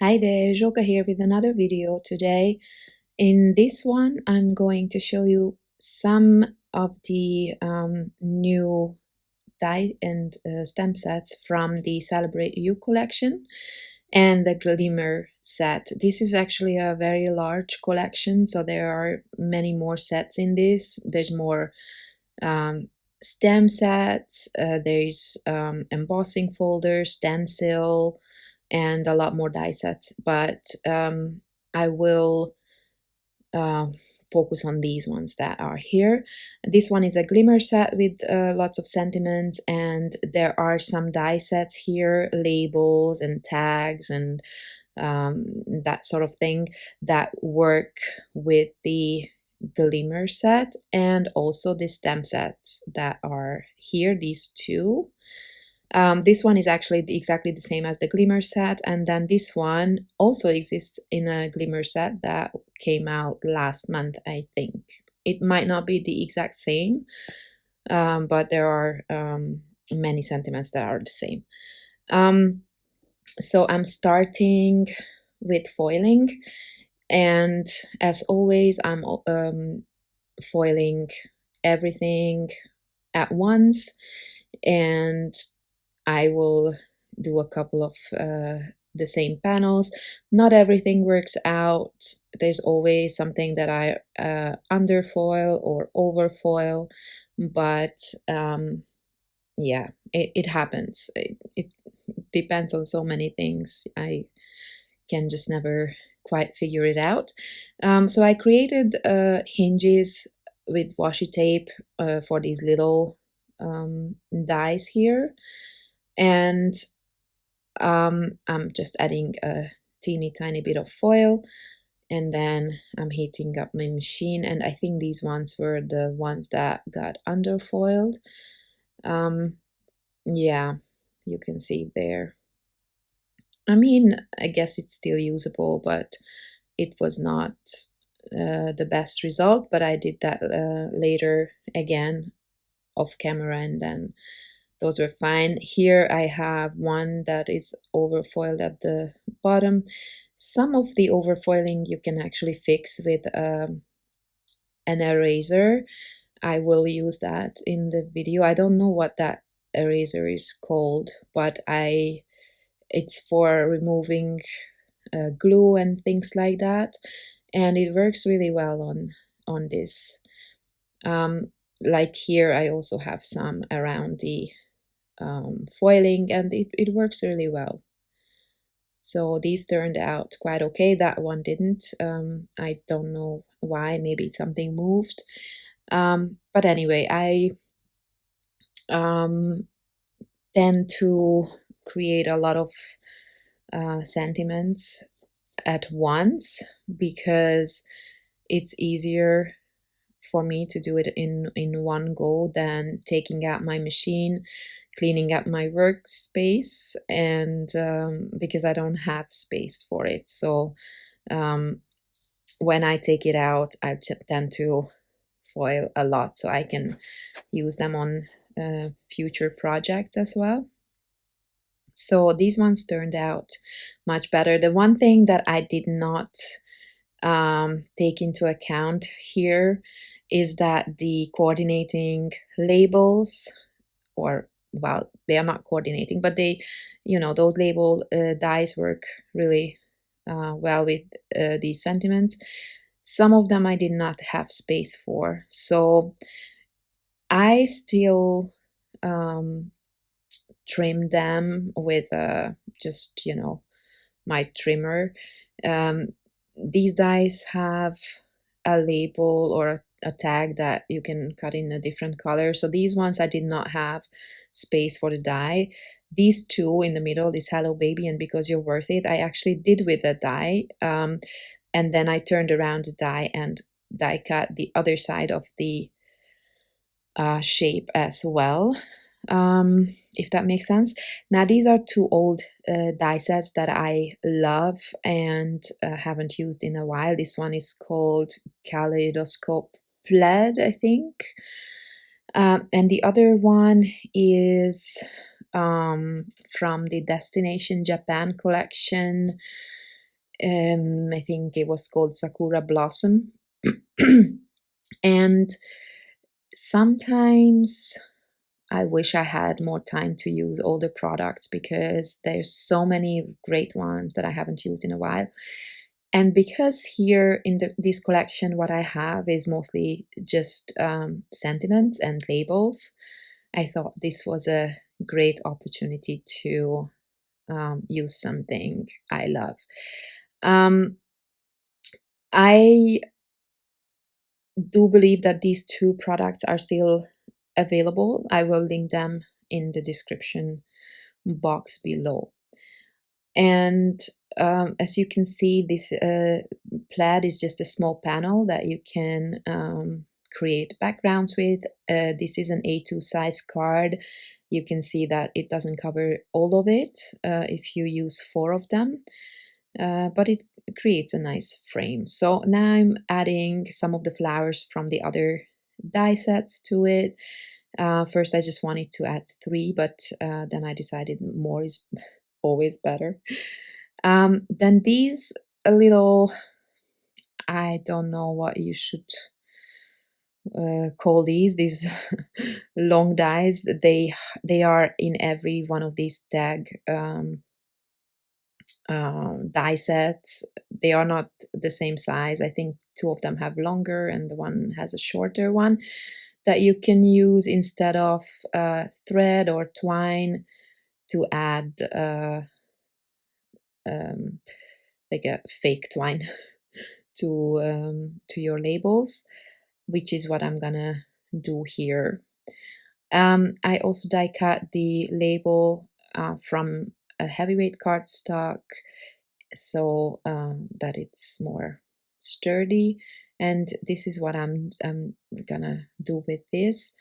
Hi there, Joka here with another video today. In this one, I'm going to show you some of the new die and stamp sets from the Celebrate You collection and the Glimmer set. This is actually a very large collection, so there are many more sets in this. There's more stamp sets, there's embossing folders, stencil, and a lot more die sets, but I will focus on these ones that are here. This one is a Glimmer set with lots of sentiments, and there are some die sets here, labels and tags and that sort of thing that work with the Glimmer set, and also the stamp sets that are here, these two. This one is actually exactly the same as the Glimmer set, and then this one also exists in a Glimmer set that came out last month, I think. It might not be the exact same, but there are many sentiments that are the same. So I'm starting with foiling, and as always, I'm foiling everything at once, and I will do a couple of the same panels. Not everything works out. There's always something that I underfoil or overfoil, but yeah, it happens. It depends on so many things. I can just never quite figure it out. So I created hinges with washi tape for these little dies here. And I'm just adding a teeny tiny bit of foil, and then I'm heating up my machine, and I think these ones were the ones that got underfoiled. Yeah, you can see there. I mean, I guess it's still usable, but it was not the best result, but I did that later again off camera, and then those were fine. Here I have one that is overfoiled at the bottom. Some of the overfoiling you can actually fix with an eraser. I will use that in the video. I don't know what that eraser is called, but it's for removing glue and things like that, and it works really well on this. Like here, I also have some around the foiling, and it works really well. So these turned out quite okay. That one didn't. I don't know why. Maybe something moved. But anyway, I tend to create a lot of sentiments at once because it's easier for me to do it in one go than taking out my machine, cleaning up my workspace, and because I don't have space for it. So when I take it out, I tend to foil a lot so I can use them on future projects as well. So these ones turned out much better. The one thing that I did not take into account here is that the coordinating labels, or well, they are not coordinating, but they, those label dies work really well with these sentiments. Some of them I did not have space for, so I still trim them with just my trimmer. These dies have a label or a tag that you can cut in a different color. So these ones I did not have space for the die. These two in the middle, this Hello Baby and Because You're Worth It, I actually did with a die. And then I turned around the die and die cut the other side of the shape as well. If that makes sense. Now these are two old die sets that I love and haven't used in a while. This one is called Kaleidoscope Plaid, I think, and the other one is from the Destination Japan collection. I think it was called Sakura Blossom. And sometimes I wish I had more time to use all the products because there's so many great ones that I haven't used in a while. And because here in this collection, what I have is mostly just sentiments and labels, I thought this was a great opportunity to use something I love. I do believe that these two products are still available. I will link them in the description box below. And as you can see, this Plaid is just a small panel that you can create backgrounds with. This is an A2 size card. You can see that it doesn't cover all of it if you use 4 of them, but it creates a nice frame. So now I'm adding some of the flowers from the other die sets to it. First, I just wanted to add 3, but then I decided more is always better. Then these little, I don't know what you should call these long dies. They are in every one of these tag die sets. They are not the same size. I think 2 of them have longer and the one has a shorter one that you can use instead of thread or twine to add like a fake twine to your labels, which is what I'm gonna do here. I also die cut the label from a heavyweight cardstock so that it's more sturdy, and this is what I'm gonna do with this.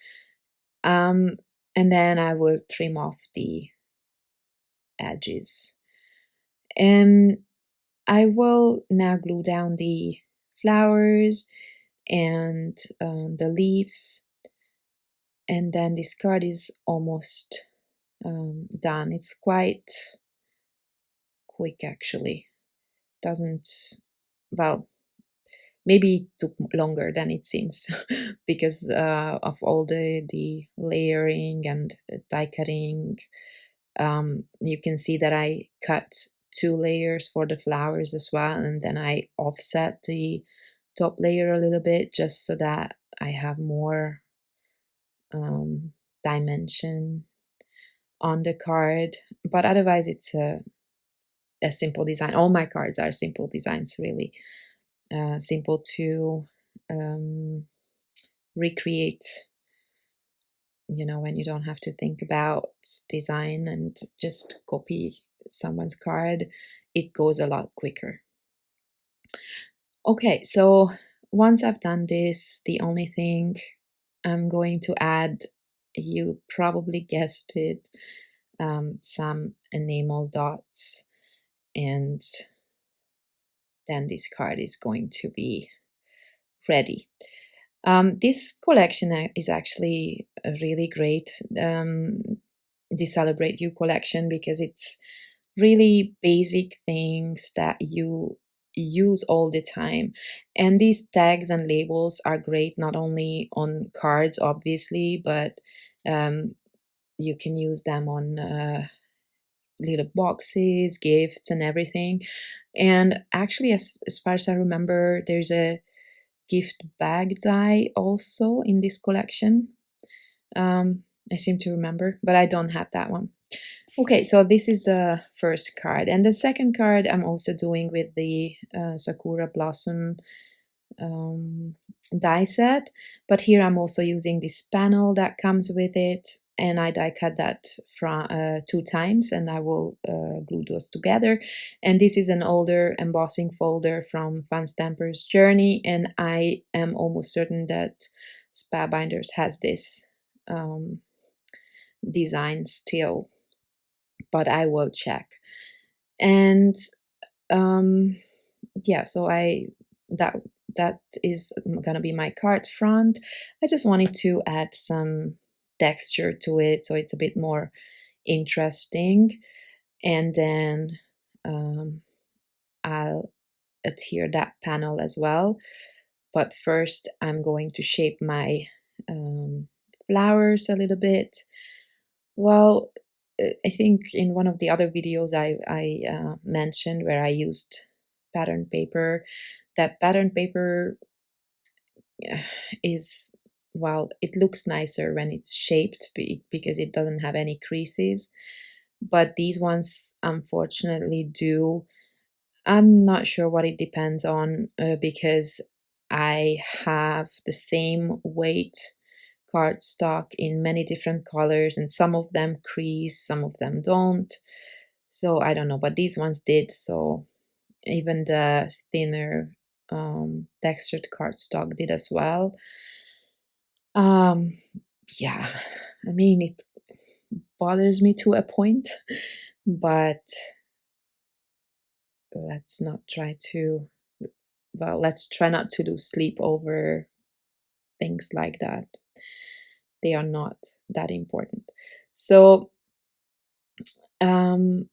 And then I will trim off the edges. And I will now glue down the flowers and the leaves, and then this card is almost done. It's quite quick actually. Doesn't, well, maybe it took longer than it seems because of all the layering and die cutting. You can see that I cut 2 layers for the flowers as well, and then I offset the top layer a little bit just so that I have more dimension on the card. But otherwise it's a simple design. All my cards are simple designs, really. Simple to recreate, you know, when you don't have to think about design and just copy someone's card, it goes a lot quicker. Okay, so once I've done this, the only thing I'm going to add, you probably guessed it, some enamel dots, and then this card is going to be ready. This collection is actually a really great, the Celebrate You collection, because it's really basic things that you use all the time. And these tags and labels are great not only on cards, obviously, but you can use them on little boxes, gifts, and everything. And actually, as far as I remember, there's a gift bag die also in this collection. I seem to remember, but I don't have that one. Okay, so this is the first card, and the second card I'm also doing with the Sakura Blossom die set, but here I'm also using this panel that comes with it, and I die cut that from 2 times, and I will glue those together. And this is an older embossing folder from Fun Stamper's Journey, and I am almost certain that Spellbinders has this design still, but I will check. And yeah, so that is gonna be my card front. I just wanted to add some texture to it so it's a bit more interesting. And then I'll adhere that panel as well. But first I'm going to shape my flowers a little bit. Well, I think in one of the other videos I mentioned where I used pattern paper, that pattern paper is, well, it looks nicer when it's shaped because it doesn't have any creases, but these ones unfortunately do. I'm not sure what it depends on because I have the same weight cardstock in many different colors, and some of them crease, some of them don't. So I don't know, but these ones did. So even the thinner textured cardstock did as well. Yeah, I mean, it bothers me to a point, but let's not try to, well, let's try not to lose sleep over things like that. They are not that important. So I'm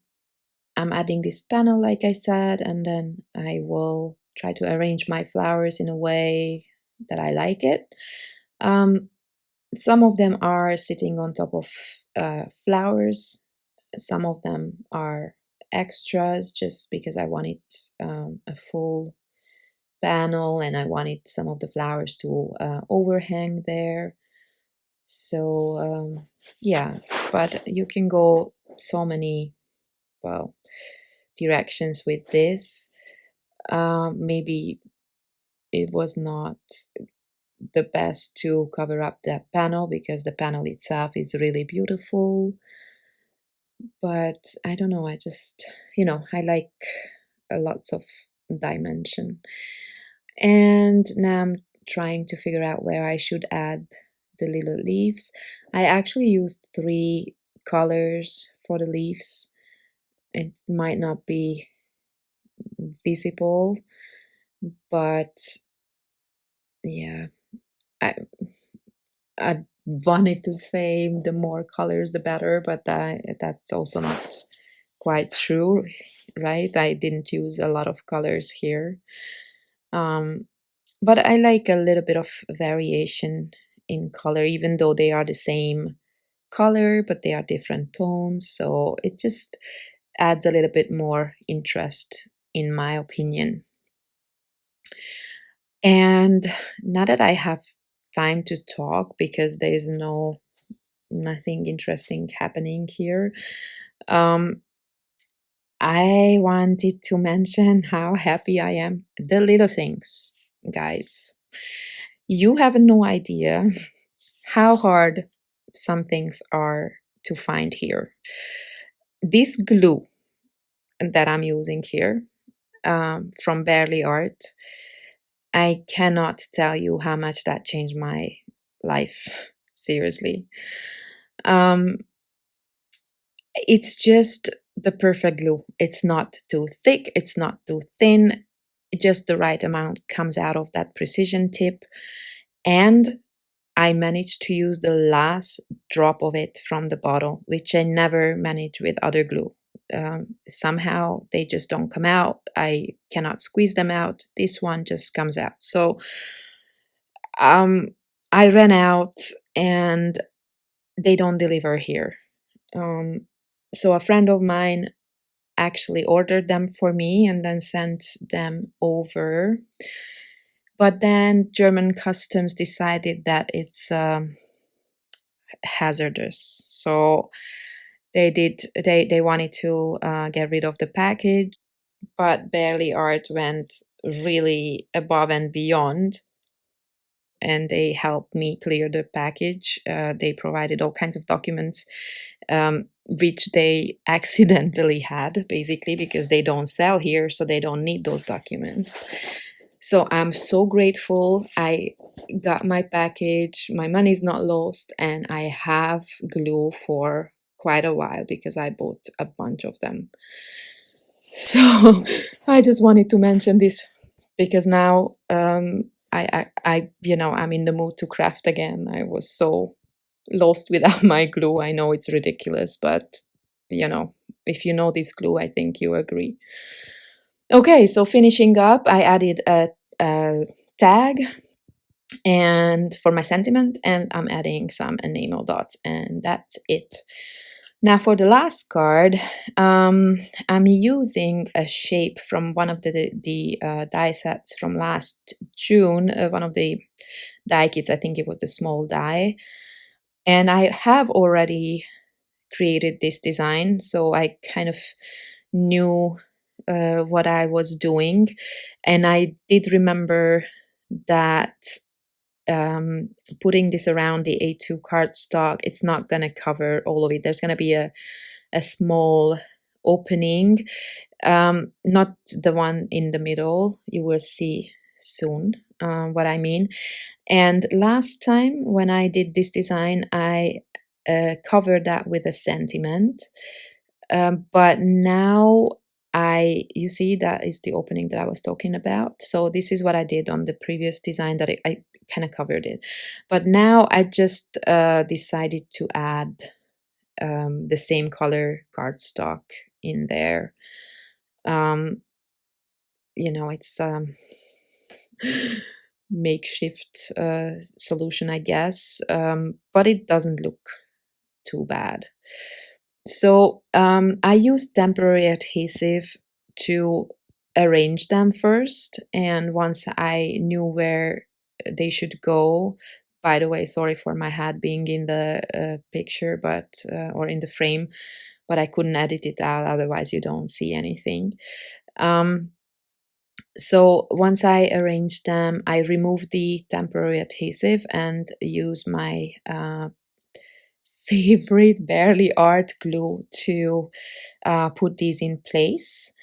adding this panel, like I said, and then I will try to arrange my flowers in a way that I like it. Some of them are sitting on top of flowers. Some of them are extras just because I wanted a full panel and I wanted some of the flowers to overhang there. So yeah, but you can go so many, well, directions with this. Maybe it was not the best to cover up that panel because the panel itself is really beautiful, but I don't know, I just, I like lots of dimension. And now I'm trying to figure out where I should add the little leaves. I actually used 3 colors for the leaves. It might not be visible, but yeah, I wanted to say the more colors the better, but that's also not quite true, right? I didn't use a lot of colors here. But I like a little bit of variation in color, even though they are the same color, but they are different tones. So it just adds a little bit more interest, in my opinion. And now that I have time to talk, because there's nothing interesting happening here, I wanted to mention how happy I am. The little things, guys. You have no idea how hard some things are to find here. This glue that I'm using here from Barely Art, I cannot tell you how much that changed my life. Seriously. It's just the perfect glue. It's not too thick, it's not too thin, just the right amount comes out of that precision tip. And I managed to use the last drop of it from the bottle, which I never manage with other glue. Somehow they just don't come out. I cannot squeeze them out. This one just comes out. So I ran out and they don't deliver here. So a friend of mine actually ordered them for me and then sent them over. But then German customs decided that it's hazardous. So they wanted to get rid of the package, but Barely Art went really above and beyond, and they helped me clear the package. They provided all kinds of documents, which they accidentally had, basically, because they don't sell here, so they don't need those documents. So I'm so grateful. I got my package, my money's not lost, and I have glue for quite a while because I bought a bunch of them. So I just wanted to mention this because now I'm in the mood to craft again. I was so lost without my glue. I know it's ridiculous, but if you know this glue, I think you agree. Okay, so finishing up, I added a tag and for my sentiment, and I'm adding some enamel dots, and that's it. Now for the last card, I'm using a shape from one of the die sets from last June, one of the die kits. I think it was the small die, and I have already created this design, so I kind of knew what I was doing, and I did remember that putting this around the A2 cardstock, it's not going to cover all of it. There's going to be a small opening, not the one in the middle. You will see soon what I mean. And last time when I did this design, I covered that with a sentiment. But now you see that is the opening that I was talking about. So this is what I did on the previous design that I kind of covered it. But now I just decided to add the same color cardstock in there. It's makeshift solution, I guess, but it doesn't look too bad. So I used temporary adhesive to arrange them first, and once I knew where they should go, by the way, sorry for my hat being in the picture, but or in the frame, but I couldn't edit it out, otherwise you don't see anything. So once I arranged them, I removed the temporary adhesive and used my favorite Barely Art glue to put these in place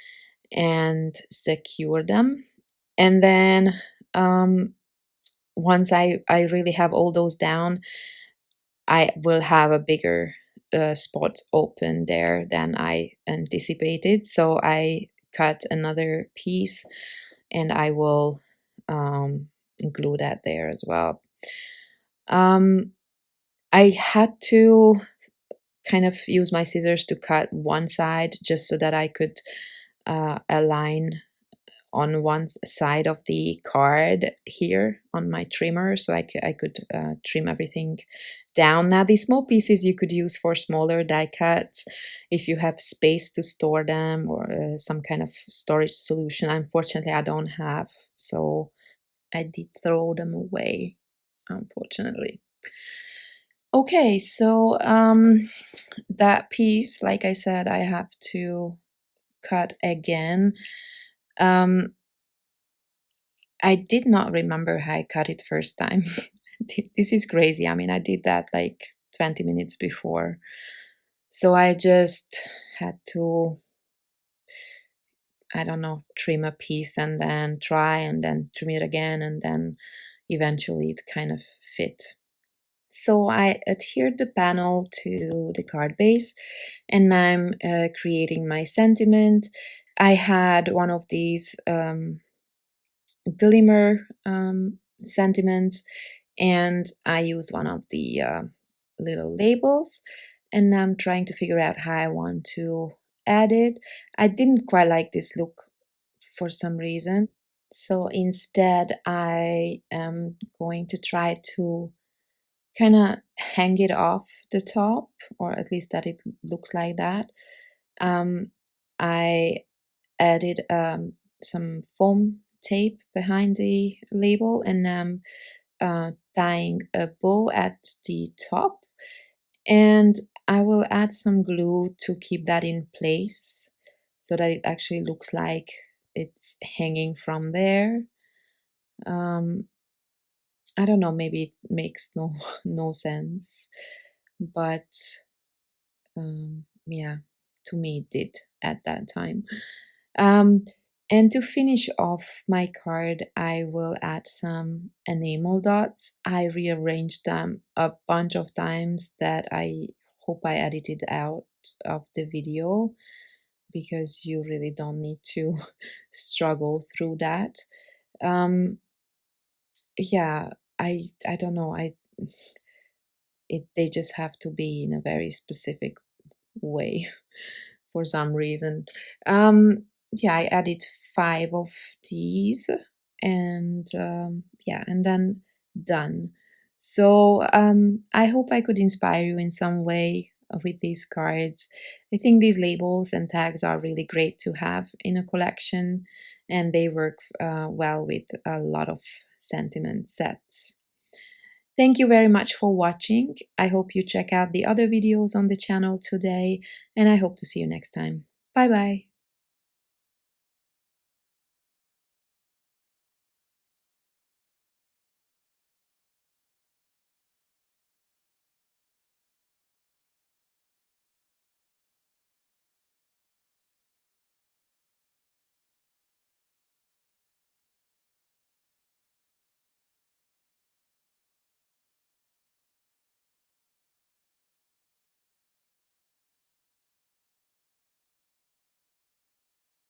and secure them. And then once I really have all those down, I will have a bigger spot open there than I anticipated. So I cut another piece and I will glue that there as well. I had to kind of use my scissors to cut one side just so that I could align on one side of the card here on my trimmer, so I could trim everything down. Now these small pieces you could use for smaller die cuts if you have space to store them, or some kind of storage solution. Unfortunately I don't have, so I did throw them away, unfortunately. Okay, so that piece, like I said, I have to cut again. I did not remember how I cut it first time. This is crazy. I mean, I did that like 20 minutes before. So I just had to, I don't know, trim a piece and then try and then trim it again, and then eventually it kind of fit. So I adhered the panel to the card base, and I'm creating my sentiment. I had one of these Glimmer sentiments, and I used one of the little labels, and I'm trying to figure out how I want to add it. I didn't quite like this look for some reason, so instead I am going to try to kind of hang it off the top, or at least that it looks like that. I added some foam tape behind the label, and I'm tying a bow at the top, and I will add some glue to keep that in place so that it actually looks like it's hanging from there. I don't know, maybe it makes no sense, but yeah, to me it did at that time. And to finish off my card, I will add some enamel dots. I rearranged them a bunch of times that I hope I edited out of the video, because you really don't need to struggle through that. Yeah, I don't know. They just have to be in a very specific way for some reason. yeah, I added 5 of these, and yeah, and then done. So I hope I could inspire you in some way with these cards. I think these labels and tags are really great to have in a collection, and they work well with a lot of sentiment sets. Thank you very much for watching. I hope you check out the other videos on the channel today, and I hope to see you next time. Bye bye.